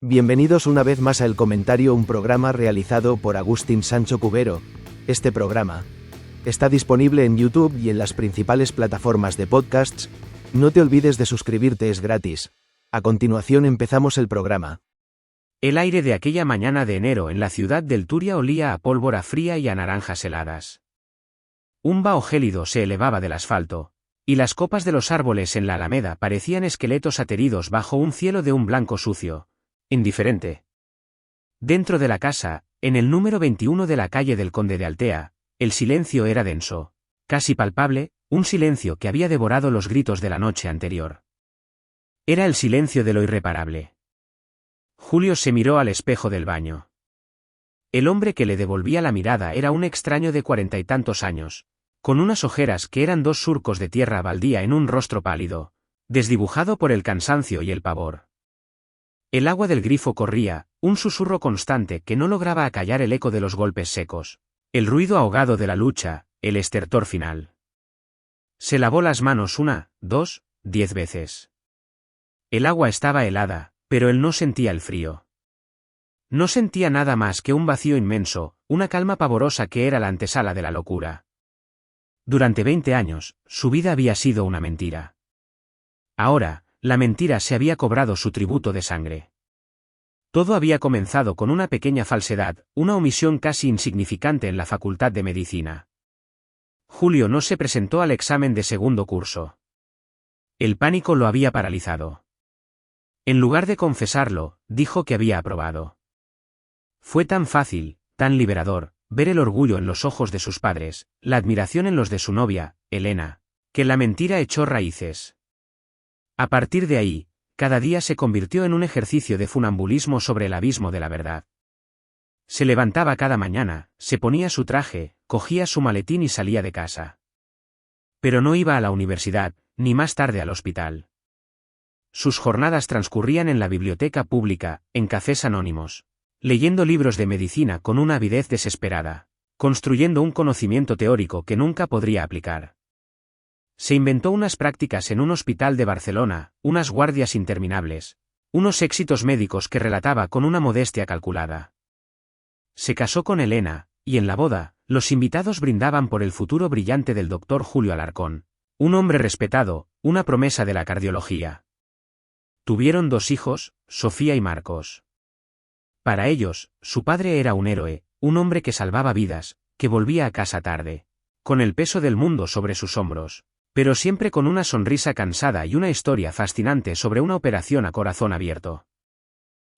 Bienvenidos una vez más a El Comentario, un programa realizado por Agustín Sancho Cubero. Este programa está disponible en YouTube y en las principales plataformas de podcasts. No te olvides de suscribirte, es gratis. A continuación empezamos el programa. El aire de aquella mañana de enero en la ciudad del Turia olía a pólvora fría y a naranjas heladas. Un vaho gélido se elevaba del asfalto, y las copas de los árboles en la alameda parecían esqueletos ateridos bajo un cielo de un blanco sucio, indiferente. Dentro de la casa, en el número 21 de la calle del Conde de Altea, el silencio era denso, casi palpable, un silencio que había devorado los gritos de la noche anterior. Era el silencio de lo irreparable. Julio se miró al espejo del baño. El hombre que le devolvía la mirada era un extraño de 40 y tantos años, con unas ojeras que eran dos surcos de tierra baldía en un rostro pálido, desdibujado por el cansancio y el pavor. El agua del grifo corría, un susurro constante que no lograba acallar el eco de los golpes secos, el ruido ahogado de la lucha, el estertor final. Se lavó las manos 1, 2, 10 veces. El agua estaba helada, pero él no sentía el frío. No sentía nada más que un vacío inmenso, una calma pavorosa que era la antesala de la locura. Durante 20 años, su vida había sido una mentira. Ahora, la mentira se había cobrado su tributo de sangre. Todo había comenzado con una pequeña falsedad, una omisión casi insignificante en la Facultad de Medicina. Julio no se presentó al examen de segundo curso. El pánico lo había paralizado. En lugar de confesarlo, dijo que había aprobado. Fue tan fácil, tan liberador, ver el orgullo en los ojos de sus padres, la admiración en los de su novia, Elena, que la mentira echó raíces. A partir de ahí, cada día se convirtió en un ejercicio de funambulismo sobre el abismo de la verdad. Se levantaba cada mañana, se ponía su traje, cogía su maletín y salía de casa. Pero no iba a la universidad, ni más tarde al hospital. Sus jornadas transcurrían en la biblioteca pública, en cafés anónimos, leyendo libros de medicina con una avidez desesperada, construyendo un conocimiento teórico que nunca podría aplicar. Se inventó unas prácticas en un hospital de Barcelona, unas guardias interminables, unos éxitos médicos que relataba con una modestia calculada. Se casó con Elena, y en la boda, los invitados brindaban por el futuro brillante del doctor Julio Alarcón, un hombre respetado, una promesa de la cardiología. Tuvieron 2 hijos, Sofía y Marcos. Para ellos, su padre era un héroe, un hombre que salvaba vidas, que volvía a casa tarde, con el peso del mundo sobre sus hombros, pero siempre con una sonrisa cansada y una historia fascinante sobre una operación a corazón abierto.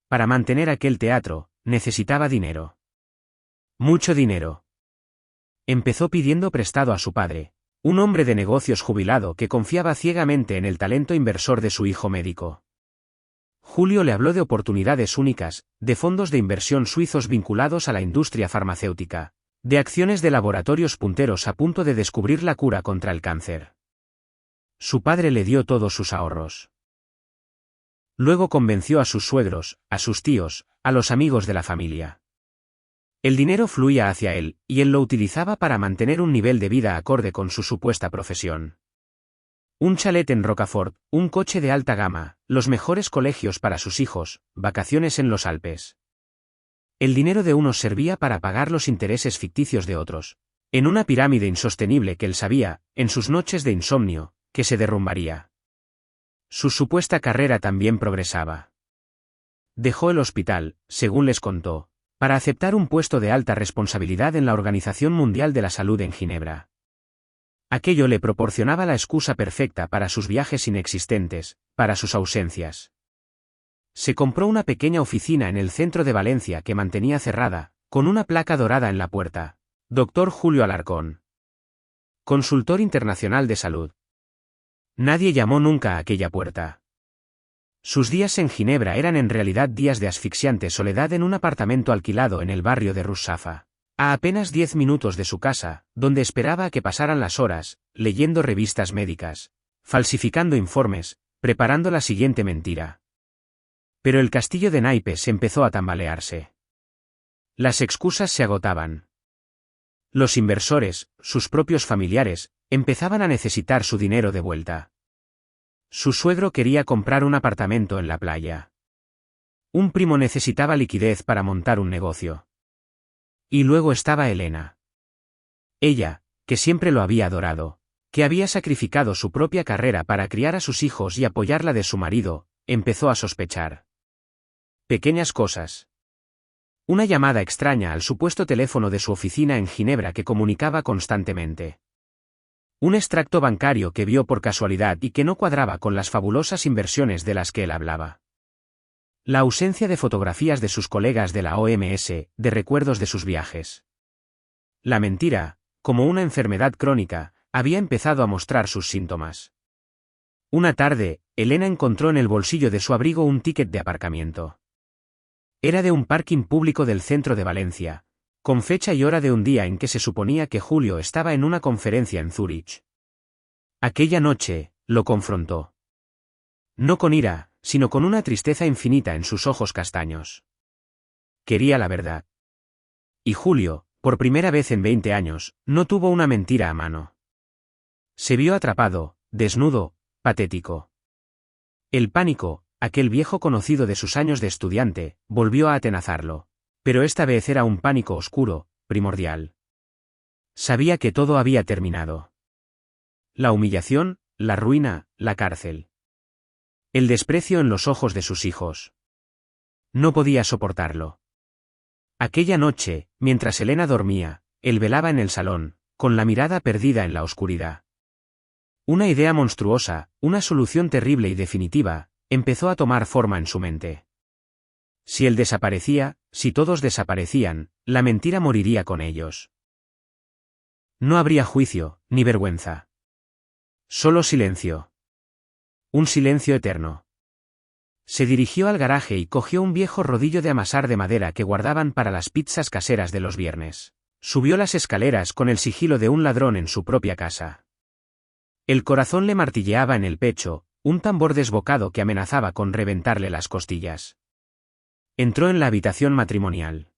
Para mantener aquel teatro, necesitaba dinero. Mucho dinero. Empezó pidiendo prestado a su padre, un hombre de negocios jubilado que confiaba ciegamente en el talento inversor de su hijo médico. Julio le habló de oportunidades únicas, de fondos de inversión suizos vinculados a la industria farmacéutica, de acciones de laboratorios punteros a punto de descubrir la cura contra el cáncer. Su padre le dio todos sus ahorros. Luego convenció a sus suegros, a sus tíos, a los amigos de la familia. El dinero fluía hacia él, y él lo utilizaba para mantener un nivel de vida acorde con su supuesta profesión. Un chalet en Rocafort, un coche de alta gama, los mejores colegios para sus hijos, vacaciones en los Alpes. El dinero de unos servía para pagar los intereses ficticios de otros, en una pirámide insostenible que él sabía, en sus noches de insomnio, que se derrumbaría. Su supuesta carrera también progresaba. Dejó el hospital, según les contó, para aceptar un puesto de alta responsabilidad en la Organización Mundial de la Salud en Ginebra. Aquello le proporcionaba la excusa perfecta para sus viajes inexistentes, para sus ausencias. Se compró una pequeña oficina en el centro de Valencia que mantenía cerrada, con una placa dorada en la puerta. Dr. Julio Alarcón. Consultor internacional de salud. Nadie llamó nunca a aquella puerta. Sus días en Ginebra eran en realidad días de asfixiante soledad en un apartamento alquilado en el barrio de Russafa, a apenas 10 minutos de su casa, donde esperaba a que pasaran las horas, leyendo revistas médicas, falsificando informes, preparando la siguiente mentira. Pero el castillo de naipes empezó a tambalearse. Las excusas se agotaban. Los inversores, sus propios familiares, empezaban a necesitar su dinero de vuelta. Su suegro quería comprar un apartamento en la playa. Un primo necesitaba liquidez para montar un negocio. Y luego estaba Elena. Ella, que siempre lo había adorado, que había sacrificado su propia carrera para criar a sus hijos y apoyar la de su marido, empezó a sospechar. Pequeñas cosas. Una llamada extraña al supuesto teléfono de su oficina en Ginebra que comunicaba constantemente. Un extracto bancario que vio por casualidad y que no cuadraba con las fabulosas inversiones de las que él hablaba. La ausencia de fotografías de sus colegas de la OMS, de recuerdos de sus viajes. La mentira, como una enfermedad crónica, había empezado a mostrar sus síntomas. Una tarde, Elena encontró en el bolsillo de su abrigo un ticket de aparcamiento. Era de un parking público del centro de Valencia, con fecha y hora de un día en que se suponía que Julio estaba en una conferencia en Zúrich. Aquella noche, lo confrontó. No con ira, sino con una tristeza infinita en sus ojos castaños. Quería la verdad. Y Julio, por primera vez en 20 años, no tuvo una mentira a mano. Se vio atrapado, desnudo, patético. El pánico, aquel viejo conocido de sus años de estudiante, volvió a atenazarlo, pero esta vez era un pánico oscuro, primordial. Sabía que todo había terminado. La humillación, la ruina, la cárcel. El desprecio en los ojos de sus hijos. No podía soportarlo. Aquella noche, mientras Elena dormía, él velaba en el salón, con la mirada perdida en la oscuridad. Una idea monstruosa, una solución terrible y definitiva, empezó a tomar forma en su mente. Si él desaparecía, si todos desaparecían, la mentira moriría con ellos. No habría juicio, ni vergüenza. Solo silencio. Un silencio eterno. Se dirigió al garaje y cogió un viejo rodillo de amasar de madera que guardaban para las pizzas caseras de los viernes. Subió las escaleras con el sigilo de un ladrón en su propia casa. El corazón le martilleaba en el pecho, un tambor desbocado que amenazaba con reventarle las costillas. Entró en la habitación matrimonial.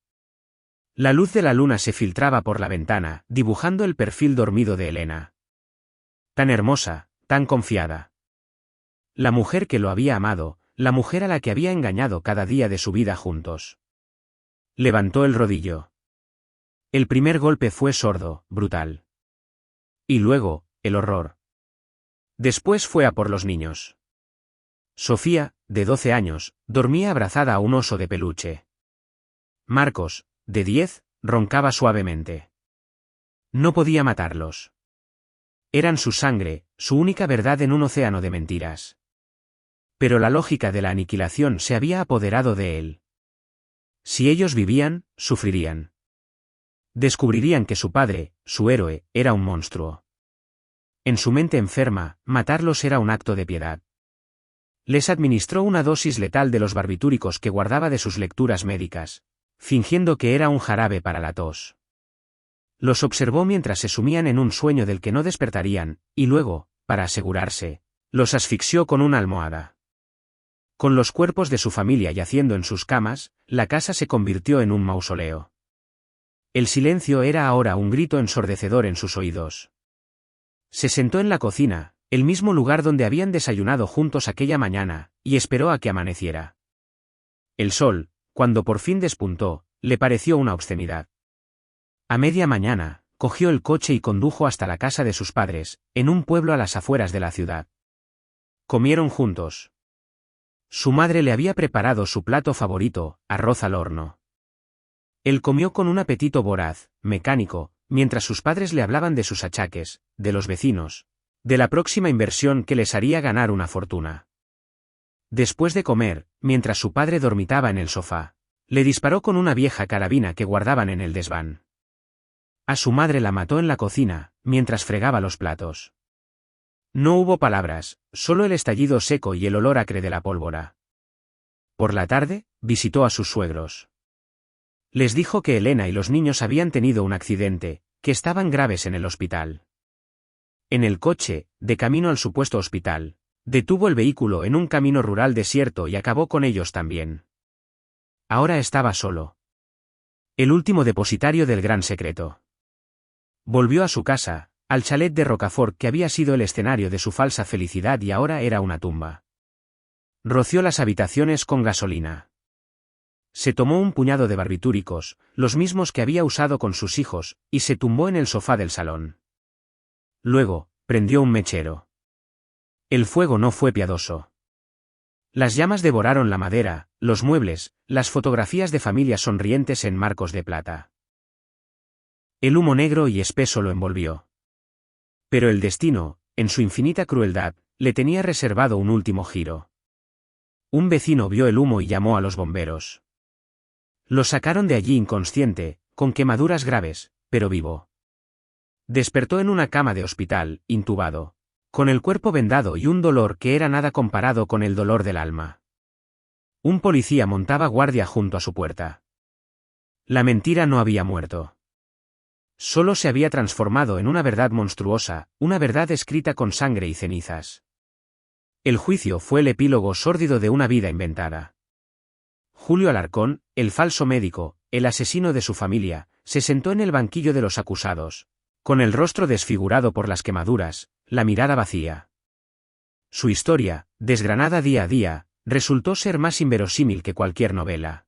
La luz de la luna se filtraba por la ventana, dibujando el perfil dormido de Elena. Tan hermosa, tan confiada. La mujer que lo había amado, la mujer a la que había engañado cada día de su vida juntos. Levantó el rodillo. El primer golpe fue sordo, brutal. Y luego, el horror. Después fue a por los niños. Sofía, de 12 años, dormía abrazada a un oso de peluche. Marcos, de 10, roncaba suavemente. No podía matarlos. Eran su sangre, su única verdad en un océano de mentiras. Pero la lógica de la aniquilación se había apoderado de él. Si ellos vivían, sufrirían. Descubrirían que su padre, su héroe, era un monstruo. En su mente enferma, matarlos era un acto de piedad. Les administró una dosis letal de los barbitúricos que guardaba de sus lecturas médicas, fingiendo que era un jarabe para la tos. Los observó mientras se sumían en un sueño del que no despertarían, y luego, para asegurarse, los asfixió con una almohada. Con los cuerpos de su familia yaciendo en sus camas, la casa se convirtió en un mausoleo. El silencio era ahora un grito ensordecedor en sus oídos. Se sentó en la cocina, el mismo lugar donde habían desayunado juntos aquella mañana, y esperó a que amaneciera. El sol, cuando por fin despuntó, le pareció una obscenidad. A media mañana, cogió el coche y condujo hasta la casa de sus padres, en un pueblo a las afueras de la ciudad. Comieron juntos. Su madre le había preparado su plato favorito, arroz al horno. Él comió con un apetito voraz, mecánico, mientras sus padres le hablaban de sus achaques, de los vecinos, de la próxima inversión que les haría ganar una fortuna. Después de comer, mientras su padre dormitaba en el sofá, le disparó con una vieja carabina que guardaban en el desván. A su madre la mató en la cocina, mientras fregaba los platos. No hubo palabras, solo el estallido seco y el olor acre de la pólvora. Por la tarde, visitó a sus suegros. Les dijo que Elena y los niños habían tenido un accidente, que estaban graves en el hospital. En el coche, de camino al supuesto hospital, detuvo el vehículo en un camino rural desierto y acabó con ellos también. Ahora estaba solo. El último depositario del gran secreto. Volvió a su casa, al chalet de Rocafort que había sido el escenario de su falsa felicidad y ahora era una tumba. Roció las habitaciones con gasolina. se tomó un puñado de barbitúricos, los mismos que había usado con sus hijos, y se tumbó en el sofá del salón. Luego, prendió un mechero. El fuego no fue piadoso. Las llamas devoraron la madera, los muebles, las fotografías de familias sonrientes en marcos de plata. El humo negro y espeso lo envolvió. Pero el destino, en su infinita crueldad, le tenía reservado un último giro. Un vecino vio el humo y llamó a los bomberos. Lo sacaron de allí inconsciente, con quemaduras graves, pero vivo. Despertó en una cama de hospital, intubado, con el cuerpo vendado y un dolor que era nada comparado con el dolor del alma. Un policía montaba guardia junto a su puerta. La mentira no había muerto. Solo se había transformado en una verdad monstruosa, una verdad escrita con sangre y cenizas. El juicio fue el epílogo sórdido de una vida inventada. Julio Alarcón, el falso médico, el asesino de su familia, se sentó en el banquillo de los acusados, con el rostro desfigurado por las quemaduras, la mirada vacía. Su historia, desgranada día a día, resultó ser más inverosímil que cualquier novela.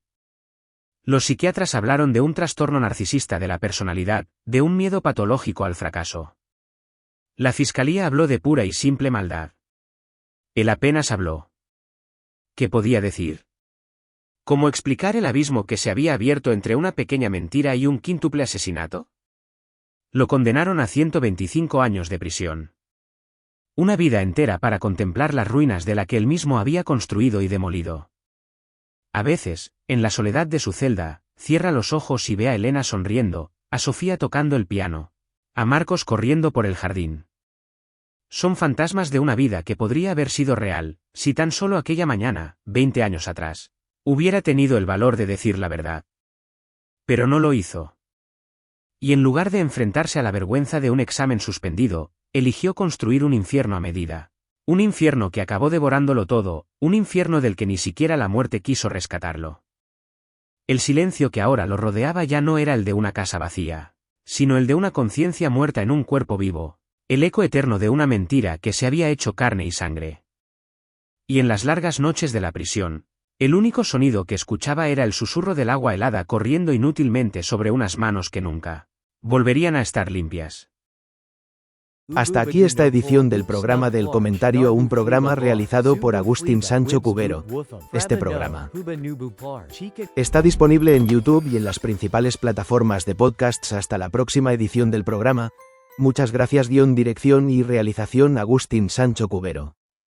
Los psiquiatras hablaron de un trastorno narcisista de la personalidad, de un miedo patológico al fracaso. La fiscalía habló de pura y simple maldad. Él apenas habló. ¿Qué podía decir? ¿Cómo explicar el abismo que se había abierto entre una pequeña mentira y un quíntuple asesinato? Lo condenaron a 125 años de prisión. Una vida entera para contemplar las ruinas de la que él mismo había construido y demolido. A veces, en la soledad de su celda, cierra los ojos y ve a Elena sonriendo, a Sofía tocando el piano, a Marcos corriendo por el jardín. Son fantasmas de una vida que podría haber sido real, si tan solo aquella mañana, 20 años atrás, hubiera tenido el valor de decir la verdad. Pero no lo hizo. Y en lugar de enfrentarse a la vergüenza de un examen suspendido, eligió construir un infierno a medida. Un infierno que acabó devorándolo todo, un infierno del que ni siquiera la muerte quiso rescatarlo. El silencio que ahora lo rodeaba ya no era el de una casa vacía, sino el de una conciencia muerta en un cuerpo vivo, el eco eterno de una mentira que se había hecho carne y sangre. Y en las largas noches de la prisión, el único sonido que escuchaba era el susurro del agua helada corriendo inútilmente sobre unas manos que nunca volverían a estar limpias. Hasta aquí esta edición del programa del comentario, un programa realizado por Agustín Sancho Cubero. Este programa está disponible en YouTube y en las principales plataformas de podcasts. Hasta la próxima edición del programa. Muchas gracias. Dirección y realización Agustín Sancho Cubero.